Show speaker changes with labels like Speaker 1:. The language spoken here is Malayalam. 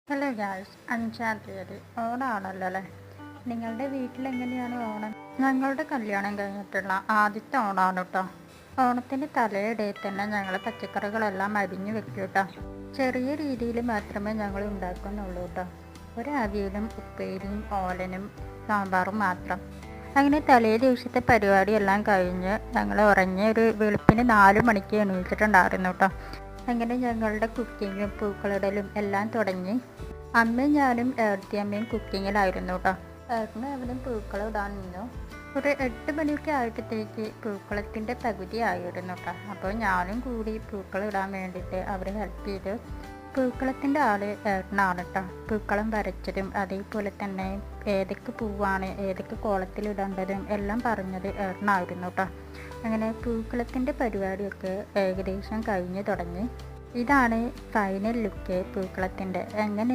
Speaker 1: ഹലോ ഗായ്സ്, 5-ാം തീയതി ഓണമാണല്ലോ അല്ലേ? നിങ്ങളുടെ വീട്ടിലെങ്ങനെയാണ് ഓണം? ഞങ്ങളുടെ കല്യാണം കഴിഞ്ഞിട്ടുള്ള ആദ്യത്തെ ഓണമാണ് കേട്ടോ. ഓണത്തിന് തലേടെ തന്നെ ഞങ്ങൾ പച്ചക്കറികളെല്ലാം അരിഞ്ഞു വെക്കും കേട്ടോ. ചെറിയ രീതിയിൽ മാത്രമേ ഞങ്ങൾ ഉണ്ടാക്കുന്നുള്ളൂ കേട്ടോ. ഒരു അവിയലും ഉപ്പേരിയും ഓലനും സാമ്പാറും മാത്രം. അങ്ങനെ തലേ ദിവസത്തെ പരിപാടിയെല്ലാം കഴിഞ്ഞ് ഞങ്ങൾ ഉറങ്ങി ഒരു വെളുപ്പിന് 4 മണിക്ക് എണീച്ചിട്ടുണ്ടായിരുന്നു കേട്ടോ. അങ്ങനെ ഞങ്ങളുടെ കുക്കിങ്ങും പൂക്കളിടലും എല്ലാം തുടങ്ങി. അമ്മയും ഞാനും ഏർത്തിയമ്മയും കുക്കിങ്ങിലായിരുന്നു കേട്ടോ. ഏട്ടനും അവനും പൂക്കളം നിന്നു. ഒരു 8 മണിയൊക്കെ ആയപ്പോഴത്തേക്ക് പൂക്കളത്തിൻ്റെ പകുതി ആയിരുന്നു കേട്ടോ. അപ്പോൾ ഞാനും കൂടി പൂക്കളം ഇടാൻ വേണ്ടിയിട്ട് അവരെ ഹെൽപ്പ് ചെയ്തു. പൂക്കളത്തിൻ്റെ ആള് ഏട്ടനാണ് കേട്ടോ. പൂക്കളം വരച്ചതും അതേപോലെ തന്നെ ഏതൊക്കെ പൂവാണ് ഏതൊക്കെ കോളത്തിലിടേണ്ടതും എല്ലാം പറഞ്ഞത് ഏട്ടനായിരുന്നു കേട്ടോ. അങ്ങനെ പൂക്കളത്തിൻ്റെ പരിപാടിയൊക്കെ ഏകദേശം കഴിഞ്ഞ് തുടങ്ങി. ഇതാണ് ഫൈനൽ ലുക്ക് പൂക്കളത്തിൻ്റെ. എങ്ങനെ